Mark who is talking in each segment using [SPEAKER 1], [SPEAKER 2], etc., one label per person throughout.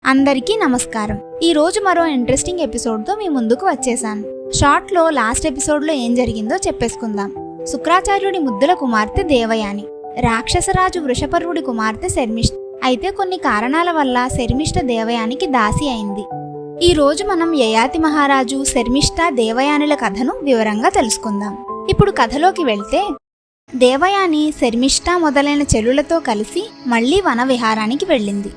[SPEAKER 1] అందరికీ నమస్కారం. ఈ రోజు మరో ఇంట్రెస్టింగ్ ఎపిసోడ్తో మీ ముందుకు వచ్చేసాను. షార్ట్లో లాస్ట్ ఎపిసోడ్లో ఏం జరిగిందో చెప్పేసుకుందాం. శుక్రాచార్యుడి ముద్దుల కుమార్తె దేవయాని, రాక్షసరాజు వృషపర్వుడి కుమార్తె శర్మిష్ఠ. అయితే కొన్ని కారణాల వల్ల శర్మిష్ఠ దేవయానికి దాసి అయింది. ఈ రోజు మనం యయాతి మహారాజు, శర్మిష్ఠ, దేవయానుల కథను వివరంగా తెలుసుకుందాం. ఇప్పుడు కథలోకి వెళ్తే, దేవయాని శర్మిష్ఠ మొదలైన చెల్లులతో కలిసి మళ్లీ వన విహారానికి వెళ్ళింది.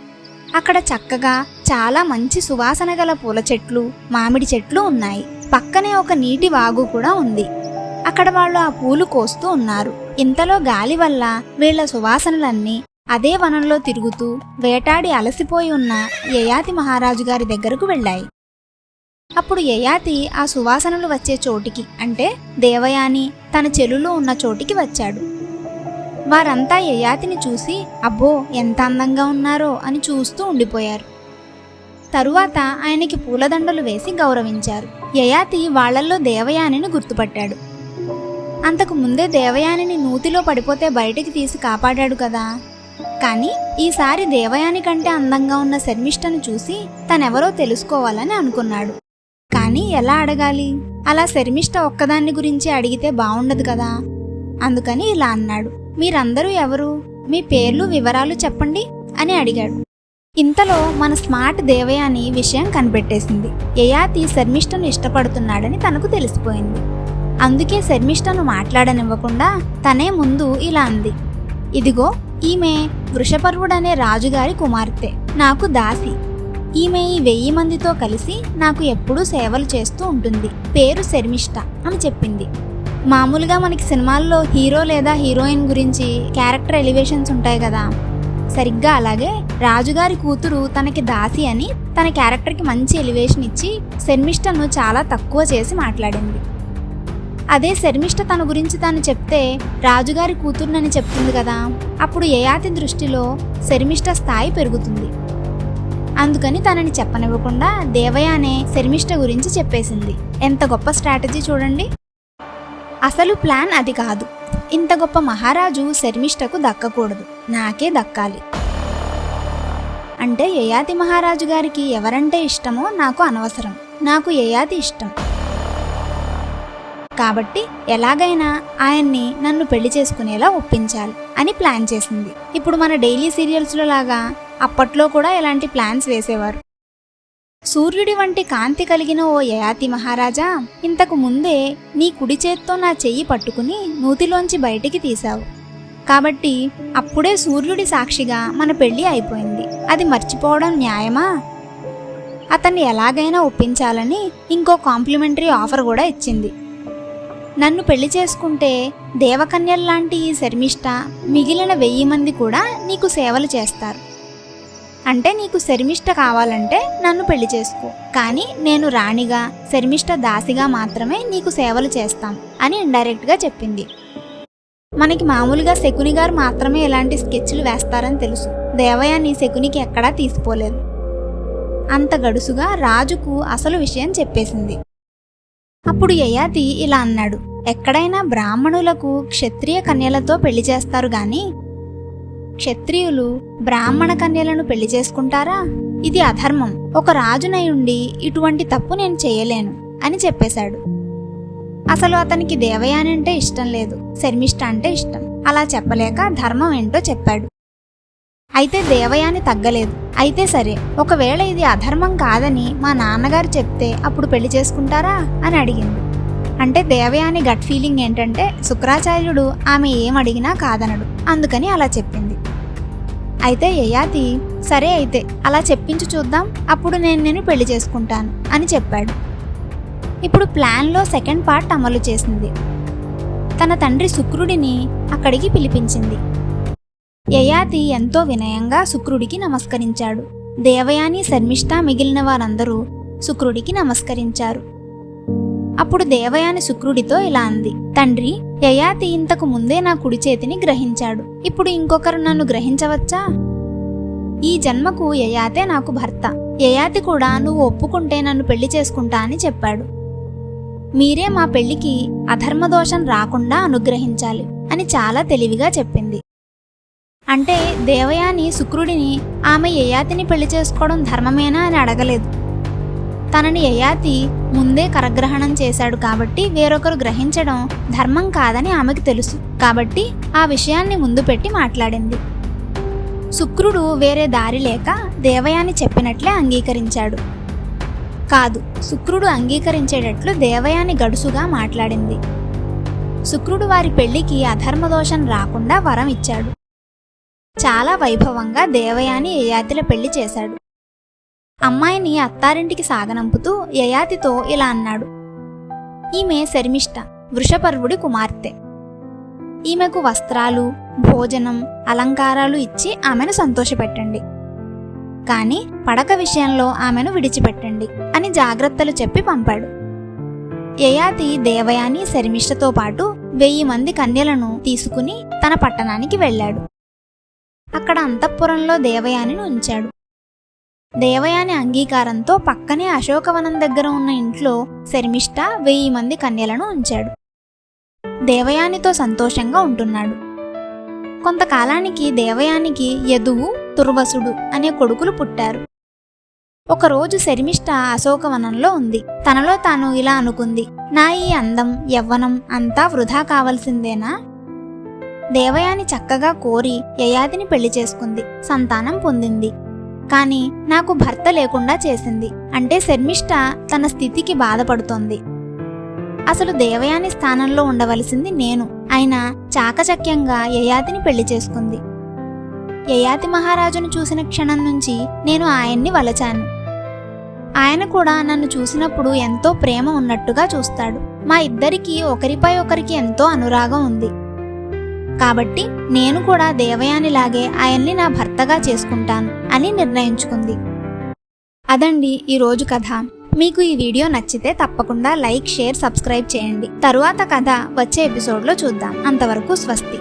[SPEAKER 1] అక్కడ చక్కగా చాలా మంచి సువాసన గల పూల చెట్లు, మామిడి చెట్లు ఉన్నాయి. పక్కనే ఒక నీటి వాగు కూడా ఉంది. అక్కడ వాళ్ళు ఆ పూలు కోస్తూ ఉన్నారు. ఇంతలో గాలి వల్ల వీళ్ల సువాసనలన్నీ అదే వనంలో తిరుగుతూ వేటాడి అలసిపోయి ఉన్న యయాతి మహారాజు గారి దగ్గరకు వెళ్ళాయి. అప్పుడు యయాతి ఆ సువాసనలు వచ్చే చోటికి, అంటే దేవయాని తన చెలులు ఉన్న చోటికి వచ్చాడు. వారంతా యయాతిని చూసి అబ్బో ఎంత అందంగా ఉన్నారో అని చూస్తూ ఉండిపోయారు. తరువాత ఆయనకి పూలదండలు వేసి గౌరవించారు. యయాతి వాళ్లల్లో దేవయానిని గుర్తుపట్టాడు. అంతకు ముందే దేవయానిని నూతిలో పడిపోతే బయటికి తీసి కాపాడాడు కదా. కానీ ఈసారి దేవయాని కంటే అందంగా ఉన్న శర్మిష్ఠను చూసి తనెవరో తెలుసుకోవాలని అనుకున్నాడు. కానీ ఎలా అడగాలి? అలా శర్మిష్ఠ ఒక్కదాన్ని గురించి అడిగితే బావుండదు కదా. అందుకని ఇలా అన్నాడు, మీరందరూ ఎవరు? మీ పేర్లు, వివరాలు చెప్పండి అని అడిగాడు. ఇంతలో మన స్మార్ట్ దేవయాని విషయం కనిపెట్టేసింది. యయాతి శర్మిష్ఠను ఇష్టపడుతున్నాడని తనకు తెలిసిపోయింది. అందుకే శర్మిష్ఠను మాట్లాడనివ్వకుండా తనే ముందు ఇలా అంది, ఇదిగో ఈమె వృషపర్వుడనే రాజుగారి కుమార్తె, నాకు దాసి. ఈమె ఈ 1000 మందితో కలిసి నాకు ఎప్పుడూ సేవలు చేస్తూ ఉంటుంది. పేరు శర్మిష్ఠ అని చెప్పింది. మామూలుగా మనకి సినిమాల్లో హీరో లేదా హీరోయిన్ గురించి క్యారెక్టర్ ఎలివేషన్స్ ఉంటాయి కదా, సరిగ్గా అలాగే రాజుగారి కూతురు తనకి దాసి అని తన క్యారెక్టర్కి మంచి ఎలివేషన్ ఇచ్చి శర్మిష్ఠను చాలా తక్కువ చేసి మాట్లాడింది. అదే శర్మిష్ఠ తన గురించి తాను చెప్తే రాజుగారి కూతురునని చెప్తుంది కదా, అప్పుడు యయాతి దృష్టిలో శర్మిష్ఠ స్థాయి పెరుగుతుంది. అందుకని తనని చెప్పనివ్వకుండా దేవయానే శర్మిష్ఠ గురించి చెప్పేసింది. ఎంత గొప్ప స్ట్రాటజీ చూడండి. అసలు ప్లాన్ అది కాదు. ఇంత గొప్ప మహారాజు శర్మిష్ఠకు దక్కకూడదు, నాకే దక్కాలి. అంటే యయాతి మహారాజు గారికి ఎవరంటే ఇష్టమో నాకు అనవసరం, నాకు యయాతి ఇష్టం. కాబట్టి ఎలాగైనా ఆయన్ని నన్ను పెళ్లి చేసుకునేలా ఒప్పించాలి అని ప్లాన్ చేసింది. ఇప్పుడు మన డైలీ సీరియల్స్లో లాగా అప్పట్లో కూడా ఇలాంటి ప్లాన్స్ వేసేవారు. సూర్యుడి వంటి కాంతి కలిగిన ఓ యయాతి మహారాజా, ఇంతకు ముందే నీ కుడి చేత్తో నా చెయ్యి పట్టుకుని నూతిలోంచి బయటికి తీశావు. కాబట్టి అప్పుడే సూర్యుడి సాక్షిగా మన పెళ్లి అయిపోయింది. అది మర్చిపోవడం న్యాయమా? అతన్ని ఎలాగైనా ఒప్పించాలని ఇంకో కాంప్లిమెంటరీ ఆఫర్ కూడా ఇచ్చింది. నన్ను పెళ్లి చేసుకుంటే దేవకన్యల్లాంటి ఈ శర్మిష్ఠ, మిగిలిన 1000 మంది కూడా నీకు సేవలు చేస్తారు. అంటే నీకు శర్మిష్ఠ కావాలంటే నన్ను పెళ్లి చేసుకో, కానీ నేను రాణిగా, శర్మిష్ఠ దాసిగా మాత్రమే నీకు సేవలు చేస్తాం అని ఇండైరెక్ట్గా చెప్పింది. మనకి మామూలుగా శకుని గారు మాత్రమే ఇలాంటి స్కెచ్లు వేస్తారని తెలుసు. దేవయాని శకునికి ఎక్కడా తీసిపోలేదు. అంత గడుసుగా రాజుకు అసలు విషయం చెప్పేసింది. అప్పుడు యయాతి ఇలా అన్నాడు, ఎక్కడైనా బ్రాహ్మణులకు క్షత్రియ కన్యలతో పెళ్లి చేస్తారు గాని క్షత్రియులు బ్రాహ్మణ కన్యలను పెళ్లి చేసుకుంటారా? ఇది అధర్మం. ఒక రాజునై ఉండి ఇటువంటి తప్పు నేను చేయలేను అని చెప్పేశాడు. అసలు అతనికి దేవయాని అంటే ఇష్టం లేదు, శర్మిష్ఠ అంటే ఇష్టం. అలా చెప్పలేక ధర్మం ఏంటో చెప్పాడు. అయితే దేవయాని తగ్గలేదు. అయితే సరే, ఒకవేళ ఇది అధర్మం కాదని మా నాన్నగారు చెప్తే అప్పుడు పెళ్లి చేసుకుంటారా అని అడిగింది. అంటే దేవయాని గట్ ఫీలింగ్ ఏంటంటే శుక్రాచార్యుడు ఆమె ఏమడిగినా కాదనడు, అందుకని అలా చెప్పింది. అయితే యయాతి సరే అయితే అలా చెప్పించి చూద్దాం, అప్పుడు నేను పెళ్లి చేసుకుంటాను అని చెప్పాడు. ఇప్పుడు ప్లాన్లో సెకండ్ పార్ట్ అమలు చేసింది. తన తండ్రి శుక్రుడిని అక్కడికి పిలిపించింది. యయాతి ఎంతో వినయంగా శుక్రుడికి నమస్కరించాడు. దేవయాని, శర్మిష్ఠ, మిగిలిన వారందరూ శుక్రుడికి నమస్కరించారు. అప్పుడు దేవయాని శుక్రుడితో ఇలా అంది, తండ్రి, యయాతి ఇంతకు ముందే నా కుడి చేతిని గ్రహించాడు. ఇప్పుడు ఇంకొకరు నన్ను గ్రహించవచ్చా? ఈ జన్మకు యయాతే నాకు భర్త. యయాతి కూడా నువ్వు ఒప్పుకుంటే నన్ను పెళ్లి చేసుకుంటా అని చెప్పాడు. మీరే మా పెళ్లికి అధర్మదోషం రాకుండా అనుగ్రహించాలి అని చాలా తెలివిగా చెప్పింది. అంటే దేవయాని శుక్రుడిని ఆమె యయాతిని పెళ్లి చేసుకోవడం ధర్మమేనా అని అడగలేదు. తనని యయాతి ముందే కరగ్రహణం చేశాడు కాబట్టి వేరొకరు గ్రహించడం ధర్మం కాదని ఆమెకు తెలుసు. కాబట్టి ఆ విషయాన్ని ముందు పెట్టి మాట్లాడింది. శుక్రుడు వేరే దారి లేక దేవయాని చెప్పినట్లే అంగీకరించాడు. కాదు, శుక్రుడు అంగీకరించేటట్లు దేవయాని గడుసుగా మాట్లాడింది. శుక్రుడు వారి పెళ్లికి అధర్మదోషం రాకుండా వరం ఇచ్చాడు. చాలా వైభవంగా దేవయాని యయాతిల పెళ్లి చేశాడు. అమ్మాయిని అత్తారింటికి సాగనంపుతూ యయాతితో ఇలా అన్నాడు. ఈమె శర్మిష్ఠ, వృషపర్వుడి కుమార్తె. ఈమెకు వస్త్రాలు, భోజనం, అలంకారాలు ఇచ్చి ఆమెను సంతోషపెట్టండి. కానీ పడక విషయంలో ఆమెను విడిచిపెట్టండి అని జాగ్రత్తలు చెప్పి పంపాడు. యయాతి దేవయాని శర్మిష్ఠతో పాటు 1000 మంది కన్యలను తీసుకుని తన పట్టణానికి వెళ్ళాడు. అక్కడ అంతఃపురంలో దేవయానిని ఉంచాడు. దేవయాని అంగీకారంతో పక్కనే అశోకవనం దగ్గర ఉన్న ఇంట్లో శర్మిష్ఠ 1000 మంది కన్యలను ఉంచాడు. దేవయానితో సంతోషంగా ఉంటున్నాడు. కొంతకాలానికి దేవయానికి యదువు, తుర్వసుడు అనే కొడుకులు పుట్టారు. ఒకరోజు శర్మిష్ఠ అశోకవనంలో ఉంది. తనలో తాను ఇలా అనుకుంది, నా ఈ అందం, యవ్వనం అంతా వృధా కావలసిందేనా? దేవయాని చక్కగా కోరి యయాతిని పెళ్లి చేసుకుంది, సంతానం పొందింది. కాని నాకు భర్త లేకుండా చేసింది అంటే శర్మిష్ఠ తన స్థితికి బాధపడుతోంది. అసలు దేవయాని స్థానంలో ఉండవలసింది నేను. అయినా చాకచక్యంగా యయాతిని పెళ్లి చేసుకుంది. యయాతి మహారాజును చూసిన క్షణం నుంచి నేను ఆయన్ని వలచాను. ఆయన కూడా నన్ను చూసినప్పుడు ఎంతో ప్రేమ ఉన్నట్టుగా చూస్తాడు. మా ఇద్దరికీ ఒకరిపై ఒకరికి ఎంతో అనురాగం ఉంది. కాబట్టి నేను కూడా దేవయానిలాగే ఆయన్ని నా భర్తగా చేసుకుంటాను అని నిర్ణయించుకుంది. అదండి ఈరోజు కథ. మీకు ఈ వీడియో నచ్చితే తప్పకుండా లైక్, షేర్, సబ్స్క్రైబ్ చేయండి. తరువాత కథ వచ్చే ఎపిసోడ్లో చూద్దాం. అంతవరకు స్వస్తి.